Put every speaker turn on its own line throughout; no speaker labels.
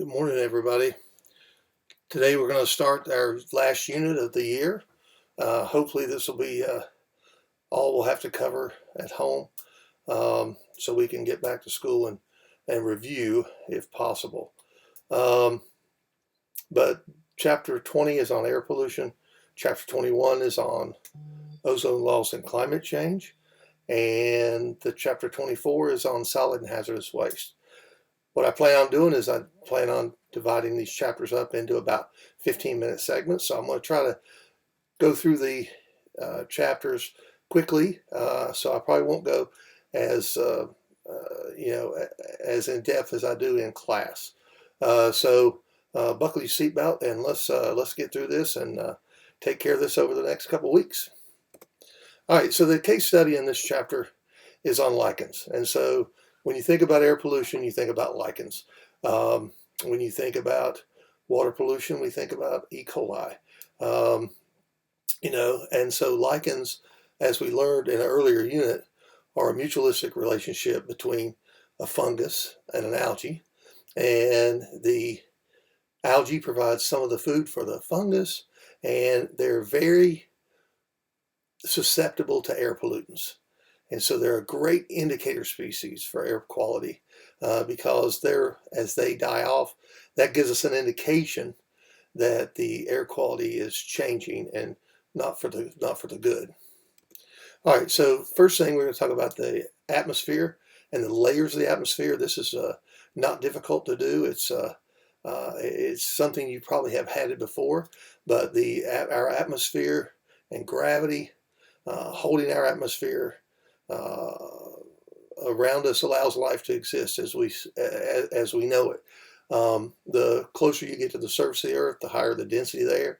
Good morning, everybody. Today we're going to start our last unit of the year. Hopefully this will be all we'll have to cover at home, so we can get back to school and review if possible. But Chapter 20 is on air pollution. Chapter 21 is on ozone loss and climate change. And the Chapter 24 is on solid and hazardous waste. What I plan on doing is I plan on dividing these chapters up into about 15-minute segments. So I'm going to try to go through the chapters quickly. So I probably won't go as as in depth as I do in class. So buckle your seatbelt and let's get through this and take care of this over the next couple weeks. All right. So the case study in this chapter is on lichens, and so when you think about air pollution, you think about lichens. When you think about water pollution, we think about E. coli. And so lichens, as we learned in an earlier unit, are a mutualistic relationship between a fungus and an algae. And the algae provides some of the food for the fungus, and they're very susceptible to air pollutants. And so they're a great indicator species for air quality because as they die off, that gives us an indication that the air quality is changing and not for the good. All right, so first thing we're going to talk about the atmosphere and the layers of the atmosphere. This is not difficult to do. It's something you probably have had it before, but our atmosphere and gravity holding our atmosphere around us allows life to exist as we know it. The closer you get to the surface of the earth, the higher the density of the air,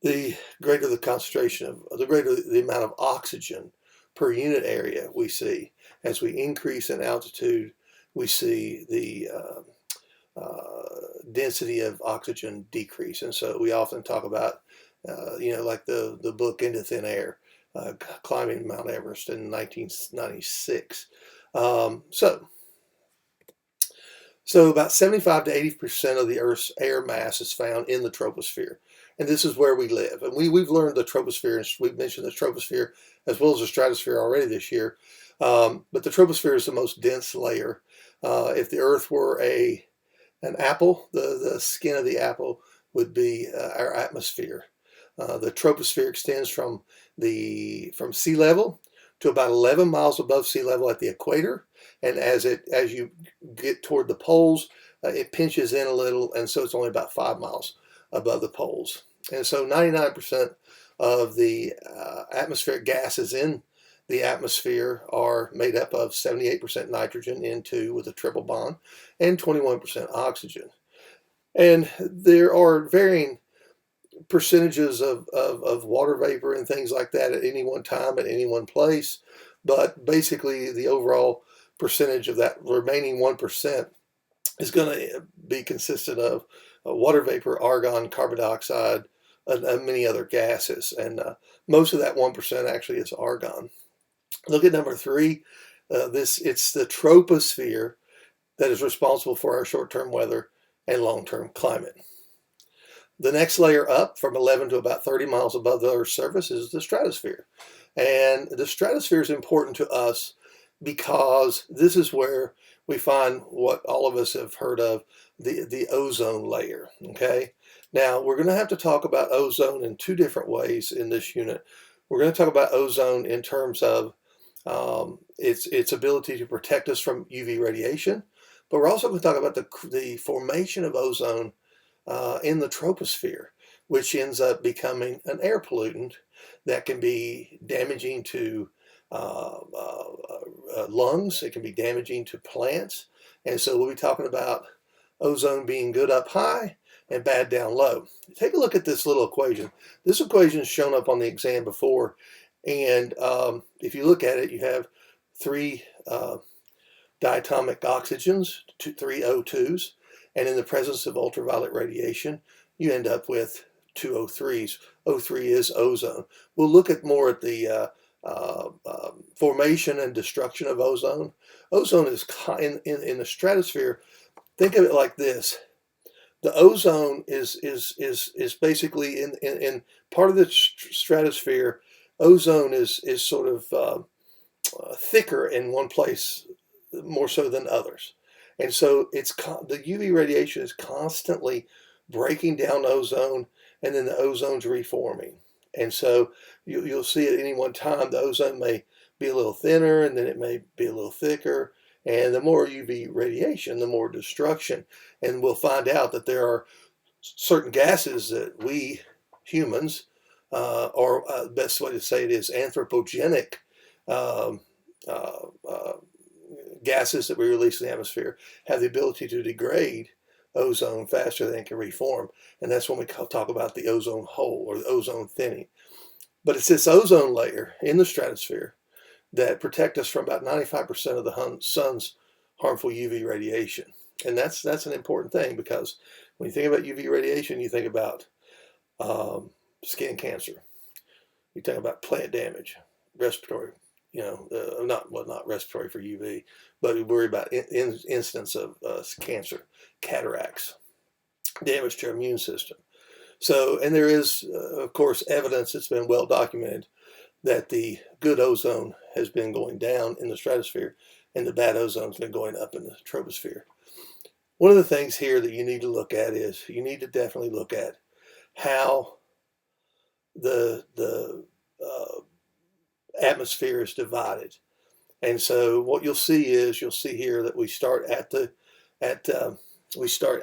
the greater the concentration the greater the amount of oxygen per unit area we see. As we increase in altitude, we see the density of oxygen decrease. And so we often talk about, like the book Into Thin Air, climbing Mount Everest in 1996. So about 75 to 80% of the Earth's air mass is found in the troposphere. And this is where we live. And we've learned the troposphere, and we've mentioned the troposphere as well as the stratosphere already this year. But the troposphere is the most dense layer. If the Earth were an apple, the skin of the apple would be our atmosphere. The troposphere extends from sea level to about 11 miles above sea level at the equator, and as you get toward the poles, it pinches in a little, and so it's only about 5 miles above the poles. And so 99% of the atmospheric gases in the atmosphere are made up of 78% nitrogen, N2 with a triple bond, and 21% oxygen. And there are varying percentages of water vapor and things like that at any one time, at any one place. But basically, the overall percentage of that remaining 1% is going to be consisted of water vapor, argon, carbon dioxide, and many other gases. And most of that 1% actually is argon. Look at number 3. It's the troposphere that is responsible for our short-term weather and long-term climate. The next layer up from 11 to about 30 miles above the Earth's surface is the stratosphere. And the stratosphere is important to us because this is where we find what all of us have heard of, the ozone layer. Okay. Now we're going to have to talk about ozone in 2 different ways in this unit. We're going to talk about ozone in terms of its ability to protect us from UV radiation, but we're also going to talk about the formation of ozone in the troposphere, which ends up becoming an air pollutant that can be damaging to lungs. It can be damaging to plants. And so we'll be talking about ozone being good up high and bad down low. Take a look at this little equation. This equation is shown up on the exam before. And if you look at it, you have 3 diatomic oxygens, 3 O2s. And in the presence of ultraviolet radiation, you end up with 2 O3s. O3 is ozone. We'll look at more at the formation and destruction of ozone. Ozone is in the stratosphere. Think of it like this. The ozone is basically in part of the stratosphere. Ozone is sort of thicker in one place more so than others, and so the UV radiation is constantly breaking down ozone, and then the ozone's reforming. And so you'll see at any one time the ozone may be a little thinner, and then it may be a little thicker. And the more UV radiation, the more destruction. And we'll find out that there are certain gases that we humans, or the best way to say it is anthropogenic um, uh, uh, gases that we release in the atmosphere, have the ability to degrade ozone faster than it can reform. And that's when we talk about the ozone hole or the ozone thinning. But it's this ozone layer in the stratosphere that protect us from about 95% of the sun's harmful UV radiation. And that's an important thing, because when you think about UV radiation, you think about skin cancer, you think about plant damage, respiratory, not respiratory for UV, but we worry about incidence of cancer, cataracts, damage to our immune system. So, and there is, of course, evidence that's been well documented that the good ozone has been going down in the stratosphere and the bad ozone has been going up in the troposphere. One of the things here that you need to look at is you need to definitely look at how the atmosphere is divided. And so what you'll see here that we start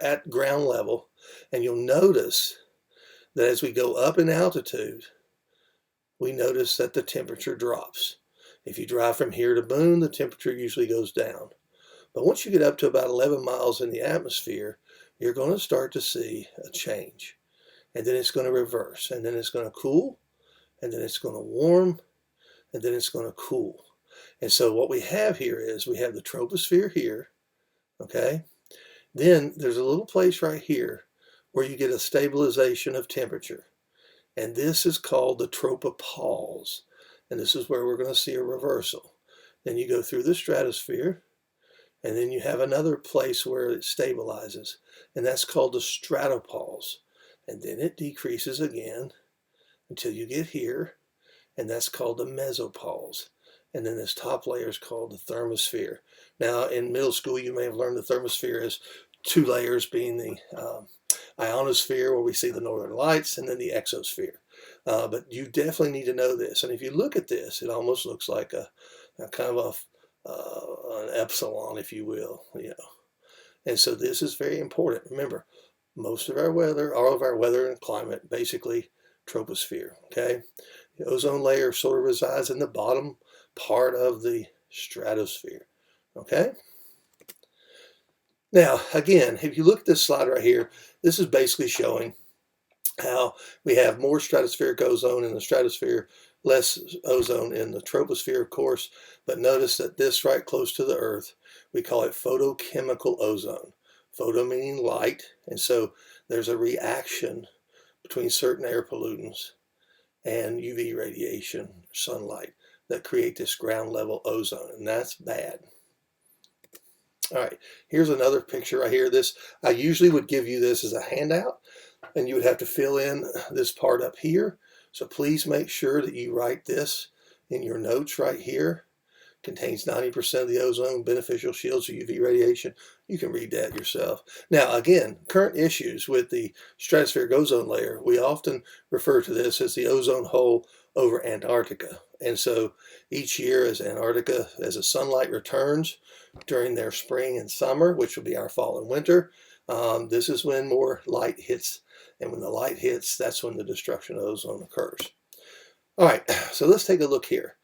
at ground level, and you'll notice that as we go up in altitude, we notice that the temperature drops. If you drive from here to Boone, the temperature usually goes down. But once you get up to about 11 miles in the atmosphere, you're going to start to see a change. And then it's going to reverse, and then it's going to cool, and then it's going to warm, and then it's going to cool. And so what we have here is we have the troposphere here, okay? Then there's a little place right here where you get a stabilization of temperature. And this is called the tropopause. And this is where we're going to see a reversal. Then you go through the stratosphere, and then you have another place where it stabilizes. And that's called the stratopause. And then it decreases again until you get here, and that's called the mesopause. And then this top layer is called the thermosphere. Now, in middle school, you may have learned the thermosphere is two layers, being the ionosphere, where we see the northern lights, and then the exosphere. But you definitely need to know this. And if you look at this, it almost looks like a kind of an epsilon, if you will. And so this is very important. Remember, most of our weather, all of our weather and climate, basically troposphere. Okay, the ozone layer sort of resides in the bottom part of the stratosphere. Okay. Now, again, if you look at this slide right here, this is basically showing how we have more stratospheric ozone in the stratosphere, less ozone in the troposphere, of course. But notice that this right close to the Earth, we call it photochemical ozone. Photo meaning light, and so there's a reaction between certain air pollutants and UV radiation, sunlight, that create this ground level ozone, and that's bad. All right, here's another picture right here. This, I usually would give you this as a handout, and you would have to fill in this part up here. So please make sure that you write this in your notes right here. Contains 90% of the ozone, beneficial shields of UV radiation. You can read that yourself. Now, again, current issues with the stratospheric ozone layer, we often refer to this as the ozone hole over Antarctica. And so each year as the sunlight returns during their spring and summer, which will be our fall and winter, this is when more light hits. And when the light hits, that's when the destruction of ozone occurs. All right, so let's take a look here.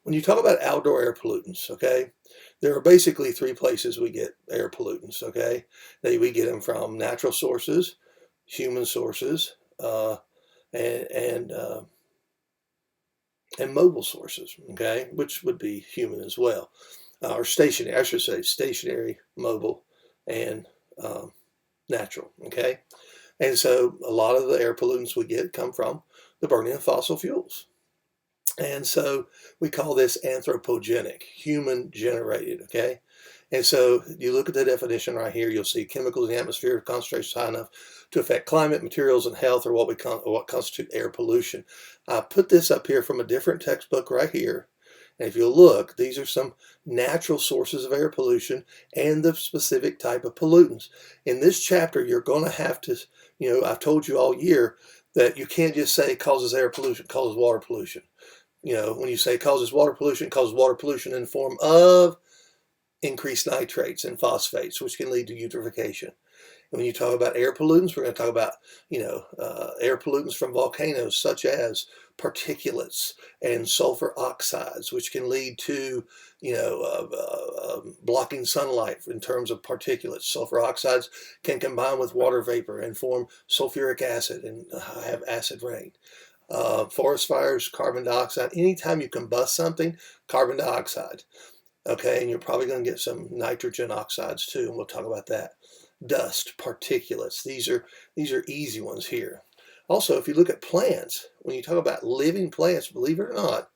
When you talk about outdoor air pollutants, okay, there are basically three places we get air pollutants, okay? We get them from natural sources, human sources, and mobile sources, okay, which would be human as well, or stationary, I should say stationary, mobile, and natural, okay? And so a lot of the air pollutants we get come from the burning of fossil fuels. And so we call this anthropogenic, human generated, okay? And so you look at the definition right here, you'll see chemicals in the atmosphere, concentrations high enough to affect climate, materials, and health, or what constitute air pollution. I put this up here from a different textbook right here. And if you'll look, these are some natural sources of air pollution and the specific type of pollutants. In this chapter, you're going to have to, I've told you all year that you can't just say causes air pollution, causes water pollution. When you say causes water pollution in the form of increased nitrates and phosphates, which can lead to eutrophication. And when you talk about air pollutants, we're going to talk about, air pollutants from volcanoes, such as particulates and sulfur oxides, which can lead to, blocking sunlight in terms of particulates. Sulfur oxides can combine with water vapor and form sulfuric acid and have acid rain. Forest fires, carbon dioxide. Anytime you combust something, carbon dioxide. Okay, and you're probably going to get some nitrogen oxides too, and we'll talk about that. Dust, particulates. These are easy ones here. Also, if you look at plants, when you talk about living plants, believe it or not,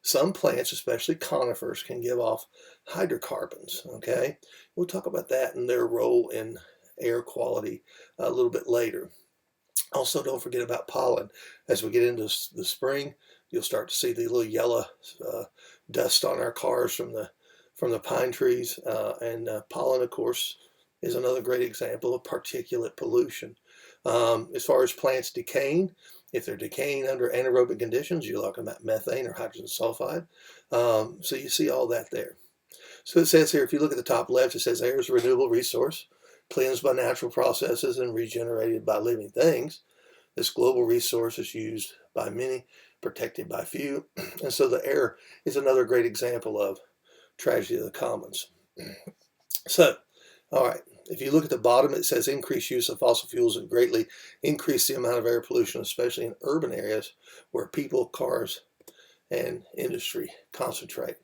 some plants, especially conifers, can give off hydrocarbons. Okay, we'll talk about that and their role in air quality a little bit later. Also, don't forget about pollen. As we get into the spring, you'll start to see the little yellow dust on our cars from the pine trees, and pollen, of course, is another great example of particulate pollution. As far as plants decaying, if they're decaying under anaerobic conditions, you're talking about methane or hydrogen sulfide. So you see all that there. So it says here, if you look at the top left, it says air is a renewable resource, cleansed by natural processes and regenerated by living things. This global resource is used by many, protected by few. And so the air is another great example of tragedy of the commons. So, all right, if you look at the bottom, it says increased use of fossil fuels and greatly increase the amount of air pollution, especially in urban areas where people, cars, and industry concentrate.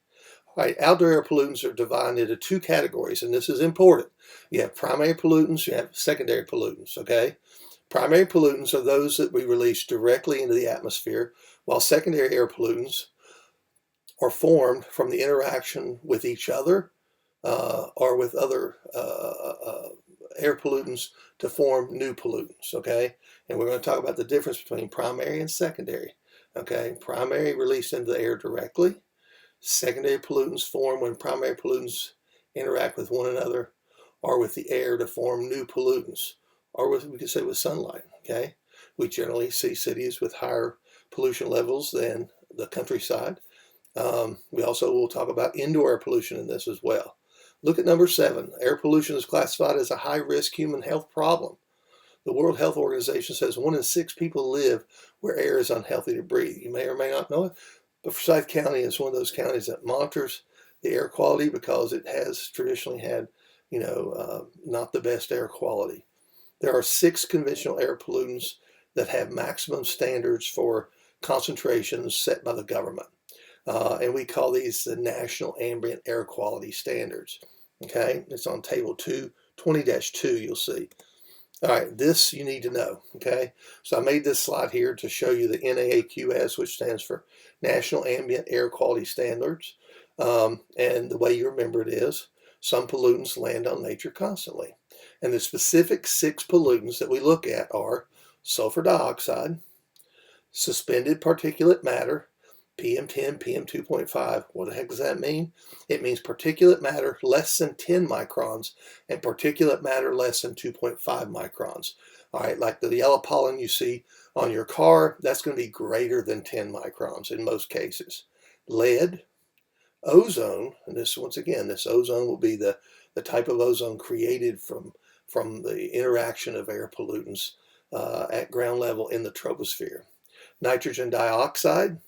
All right, outdoor air pollutants are divided into two categories, and this is important. You have primary pollutants, you have secondary pollutants, okay? Primary pollutants are those that we release directly into the atmosphere, while secondary air pollutants are formed from the interaction with each other or with other air pollutants to form new pollutants, okay? And we're going to talk about the difference between primary and secondary, okay? Primary released into the air directly. Secondary pollutants form when primary pollutants interact with one another or with the air to form new pollutants, or we could say with sunlight, okay? We generally see cities with higher pollution levels than the countryside. We also will talk about indoor air pollution in this as well. Look at number 7. Air pollution is classified as a high-risk human health problem. The World Health Organization says 1 in 6 people live where air is unhealthy to breathe. You may or may not know it, but Forsyth County is one of those counties that monitors the air quality because it has traditionally had, not the best air quality. There are 6 conventional air pollutants that have maximum standards for concentrations set by the government. And we call these the National Ambient Air Quality Standards. Okay, it's on table 20-2, you'll see. All right, this you need to know, okay? So I made this slide here to show you the NAAQS, which stands for National Ambient Air Quality Standards. And the way you remember it is, some pollutants land on nature constantly. And the specific 6 pollutants that we look at are sulfur dioxide, suspended particulate matter, PM10, PM2.5. What the heck does that mean? It means particulate matter less than 10 microns and particulate matter less than 2.5 microns. All right, like the yellow pollen you see on your car, that's going to be greater than 10 microns in most cases. Lead, ozone, and this, once again, this ozone will be the type of ozone created from the interaction of air pollutants at ground level in the troposphere. Nitrogen dioxide,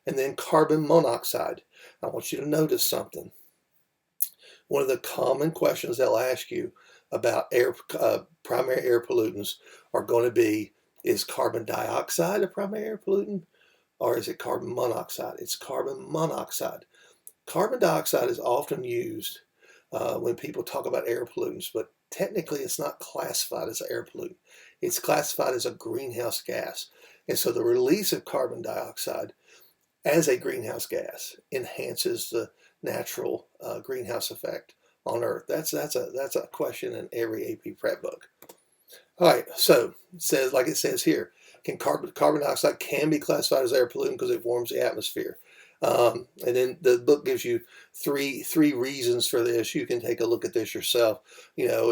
and then carbon monoxide. I want you to notice something. One of the common questions they'll ask you about primary air pollutants are going to be, is carbon dioxide a primary air pollutant, or is it carbon monoxide? It's carbon monoxide. Carbon dioxide is often used when people talk about air pollutants, but technically it's not classified as an air pollutant. It's classified as a greenhouse gas. And so the release of carbon dioxide as a greenhouse gas enhances the natural greenhouse effect on Earth? That's a question in every AP prep book. All right, so it says, like it says here, carbon dioxide can be classified as air pollutant because it warms the atmosphere. And then the book gives you three reasons for this. You can take a look at this yourself. You know,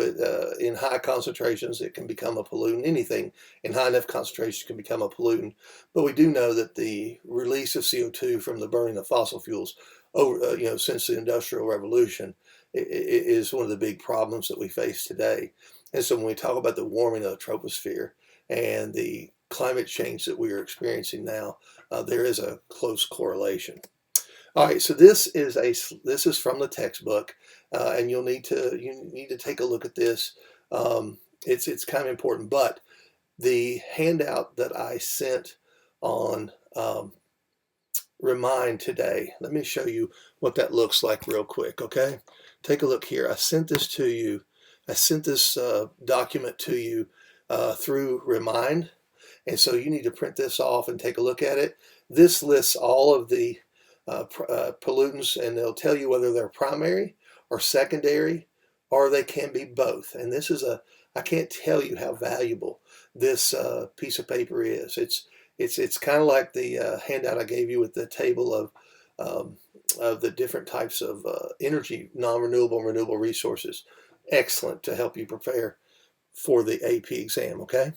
in high concentrations, it can become a pollutant. Anything in high enough concentrations can become a pollutant. But we do know that the release of CO2 from the burning of fossil fuels over, since the Industrial Revolution is one of the big problems that we face today. And so when we talk about the warming of the troposphere and the climate change that we are experiencing now, there is a close correlation. All right, so this is from the textbook, and you need to take a look at this. It's kind of important, but the handout that I sent on Remind today, let me show you what that looks like real quick. Okay, take a look here. I sent this to you. I sent this document to you through Remind. And so you need to print this off and take a look at it. This lists all of the pollutants, and they'll tell you whether they're primary or secondary, or they can be both. And this is I can't tell you how valuable this piece of paper is. It's kind of like the handout I gave you with the table of the different types of energy, non-renewable, renewable resources. Excellent to help you prepare for the AP exam, okay?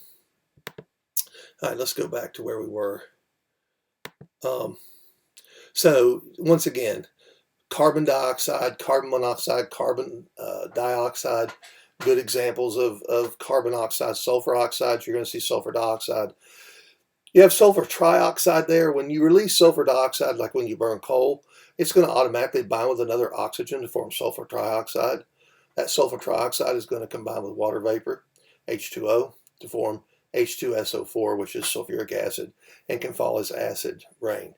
All right, let's go back to where we were. So once again, carbon dioxide, carbon monoxide, carbon dioxide, good examples of carbon oxide, sulfur oxides. You're going to see sulfur dioxide. You have sulfur trioxide there. When you release sulfur dioxide, like when you burn coal, it's going to automatically bind with another oxygen to form sulfur trioxide. That sulfur trioxide is going to combine with water vapor, H2O, to form H2SO4, which is sulfuric acid, and can fall as acid rain.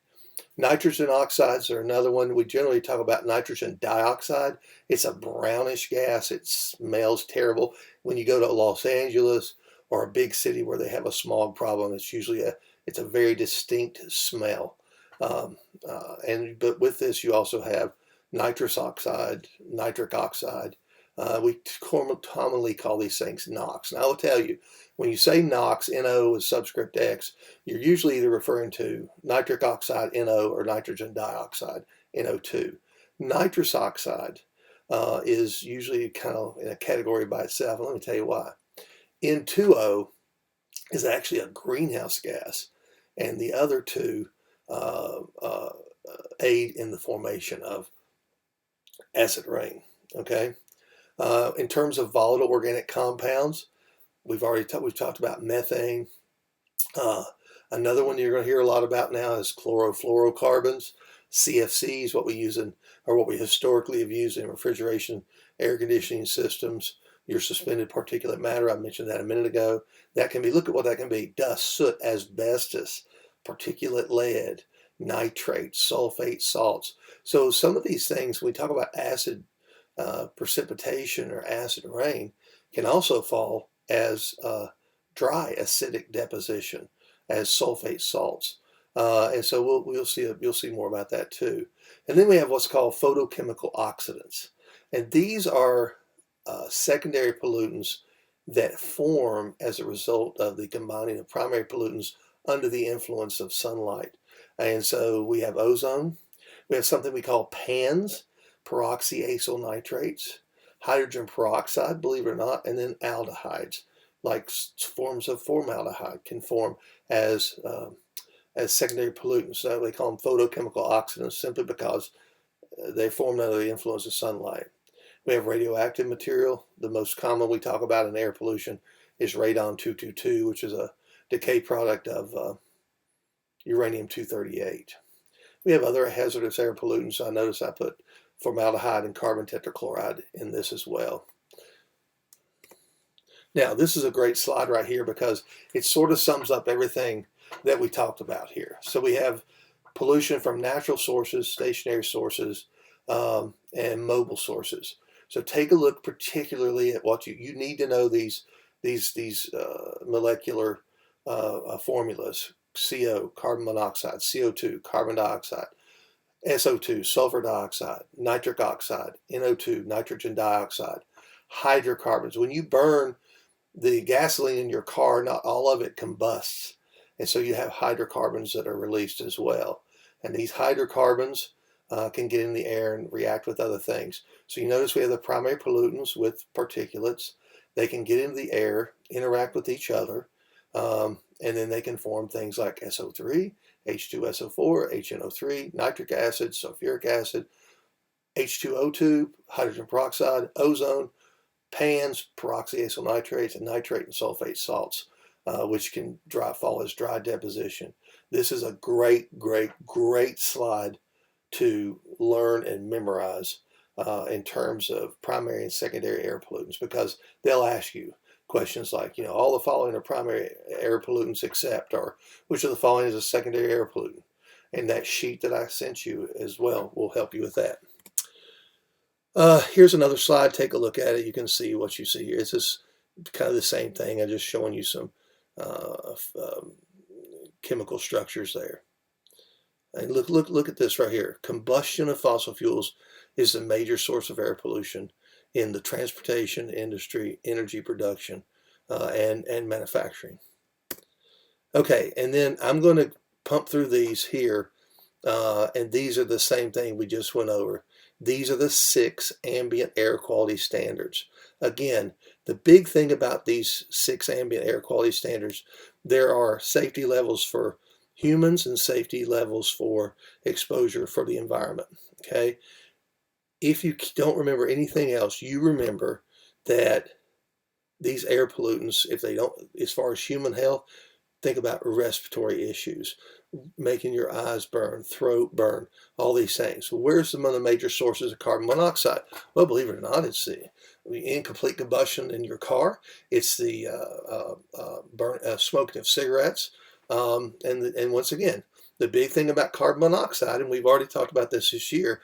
Nitrogen oxides are another one. We generally talk about nitrogen dioxide. It's a brownish gas. It smells terrible. When you go to Los Angeles or a big city where they have a smog problem, it's usually it's a very distinct smell. But with this, you also have nitrous oxide, nitric oxide. We commonly call these things NOx. Now, I will tell you, when you say NOx, NO is subscript X, you're usually either referring to nitric oxide, NO, or nitrogen dioxide, NO2. Nitrous oxide is usually kind of in a category by itself, and let me tell you why. N2O is actually a greenhouse gas, and the other two aid in the formation of acid rain, okay? In terms of volatile organic compounds, we've talked about methane. Another one you're going to hear a lot about now is chlorofluorocarbons, CFCs, what we historically have used in refrigeration, air conditioning systems. Your suspended particulate matter, I mentioned that a minute ago. That can be, look at what that can be: dust, soot, asbestos, particulate lead, nitrates, sulfate, salts. So some of these things, when we talk about acid precipitation or acid rain, can also fall as dry acidic deposition, as sulfate salts, and so you'll see more about that too. And then we have what's called photochemical oxidants, and these are secondary pollutants that form as a result of the combining of primary pollutants under the influence of sunlight. And so we have ozone, we have something we call PANs, peroxyacyl nitrates, hydrogen peroxide, believe it or not, and then aldehydes, like forms of formaldehyde, can form as secondary pollutants. So they call them photochemical oxidants simply because they formed under the influence of sunlight. We have radioactive material. The most common we talk about in air pollution is radon-222, which is a decay product of uranium-238. We have other hazardous air pollutants. I notice I put formaldehyde and carbon tetrachloride in this as well. Now, this is a great slide right here because it sort of sums up everything that we talked about here. So we have pollution from natural sources, stationary sources, and mobile sources. So take a look particularly at what you need to know these molecular formulas: CO, carbon monoxide; CO2, carbon dioxide; SO2, sulfur dioxide, nitric oxide, NO2, nitrogen dioxide, hydrocarbons. When you burn the gasoline in your car, not all of it combusts. And so you have hydrocarbons that are released as well. And these hydrocarbons can get in the air and react with other things. So you notice we have the primary pollutants with particulates. They can get into the air, interact with each other, and then they can form things like SO3, H2SO4, HNO3, nitric acid, sulfuric acid, H2O2, hydrogen peroxide, ozone, PANs, peroxyacyl nitrates, and nitrate and sulfate salts, which can fall as dry deposition. This is a great slide to learn and memorize in terms of primary and secondary air pollutants, because they'll ask you questions like, all the following are primary air pollutants except, or which of the following is a secondary air pollutant? And that sheet that I sent you as well will help you with that. Here's another slide. Take a look at it. You can see what you see here. It's just kind of the same thing. I'm just showing you some chemical structures there. And look at this right here. Combustion of fossil fuels is the major source of air pollution in the transportation industry, energy production, and manufacturing. Okay, and then I'm going to pump through these here, and these are the same thing we just went over. These are the 6 ambient air quality standards. Again, the big thing about these 6 ambient air quality standards, there are safety levels for humans and safety levels for exposure for the environment. Okay, if you don't remember anything else, you remember that these air pollutants, if they don't, as far as human health, think about respiratory issues, making your eyes burn, throat burn, all these things. So where's some of the major sources of carbon monoxide? Well, believe it or not, it's the incomplete combustion in your car. It's the smoking of cigarettes. And once again, the big thing about carbon monoxide, and we've already talked about this year,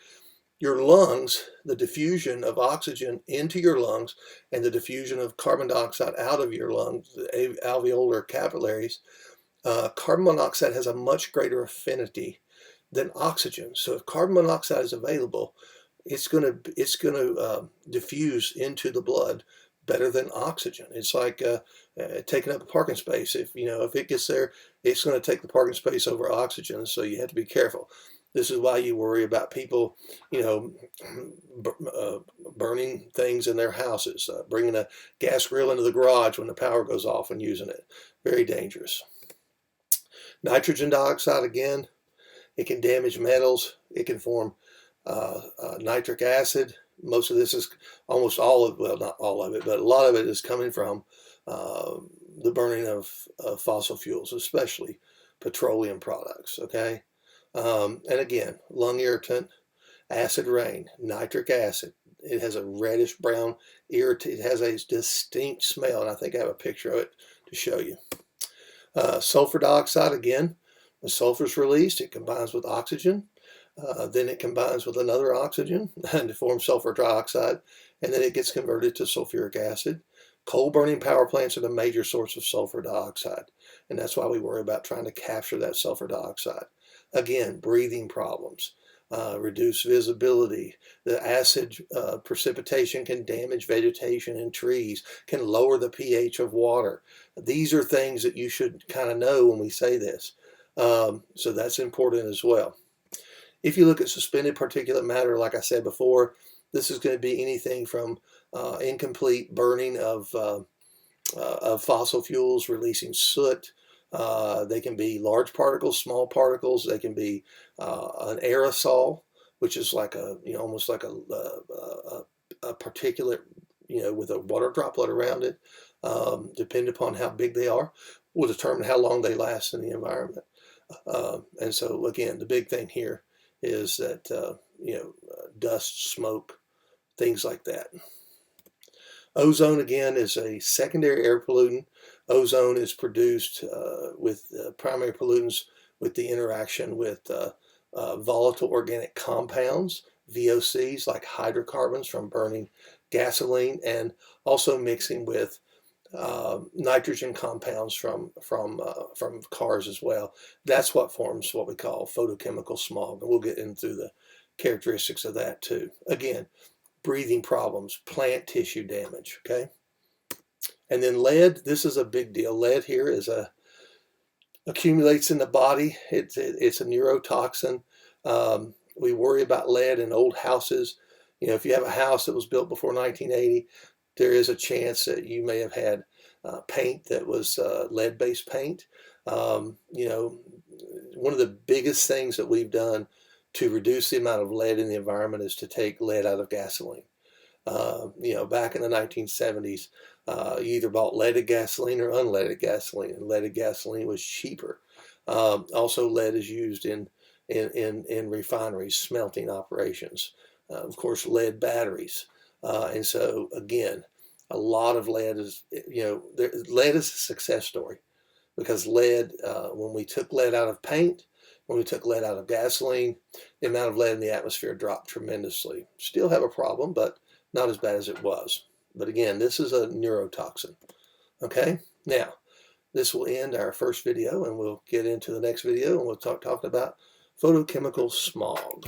your lungs, the diffusion of oxygen into your lungs and the diffusion of carbon dioxide out of your lungs, the alveolar capillaries, carbon monoxide has a much greater affinity than oxygen. So if carbon monoxide is available, it's going to diffuse into the blood better than oxygen. It's like taking up a parking space. If it gets there, it's going to take the parking space over oxygen. So you have to be careful. This is why you worry about people, burning things in their houses, bringing a gas grill into the garage when the power goes off and using it. Very dangerous. Nitrogen dioxide, again, it can damage metals. It can form nitric acid. Most of this is almost all of, well, not all of it, but a lot of it is coming from the burning of fossil fuels, especially petroleum products, okay? And again, lung irritant, acid rain, nitric acid. It has a reddish brown irritant. It has a distinct smell, and I think I have a picture of it to show you. Sulfur dioxide, again, when sulfur is released, it combines with oxygen. Then it combines with another oxygen to form sulfur dioxide, and then it gets converted to sulfuric acid. Coal-burning power plants are the major source of sulfur dioxide, and that's why we worry about trying to capture that sulfur dioxide. Again, breathing problems, reduced visibility. The acid precipitation can damage vegetation and trees, can lower the pH of water. These are things that you should kind of know when we say this. So that's important as well. If you look at suspended particulate matter, like I said before, this is going to be anything from incomplete burning of fossil fuels, releasing soot. They can be large particles, small particles. They can be an aerosol, which is like almost like a particulate, with a water droplet around it. Depending upon how big they are, will determine how long they last in the environment. And so again, the big thing here is that dust, smoke, things like that. Ozone, again, is a secondary air pollutant. Ozone is produced with primary pollutants with the interaction with volatile organic compounds, VOCs, like hydrocarbons from burning gasoline, and also mixing with nitrogen compounds from cars as well. That's what forms what we call photochemical smog, and we'll get into the characteristics of that too. Again, breathing problems, plant tissue damage. Okay, and then lead. This is a big deal. Lead here is accumulates in the body. It's a neurotoxin. We worry about lead in old houses. You know, if you have a house that was built before 1980, there is a chance that you may have had paint that was lead-based paint. You know, one of the biggest things that we've done to reduce the amount of lead in the environment is to take lead out of gasoline. You know, back in the 1970s, you either bought leaded gasoline or unleaded gasoline, and leaded gasoline was cheaper. Also, lead is used in refineries, smelting operations. Of course, lead batteries. And so, again, a lot of lead is, you know, lead is a success story because lead, when we took lead out of paint, when we took lead out of gasoline, the amount of lead in the atmosphere dropped tremendously. Still have a problem, but not as bad as it was. But again, this is a neurotoxin. Okay, now this will end our first video, and we'll get into the next video, and we'll talking about photochemical smog.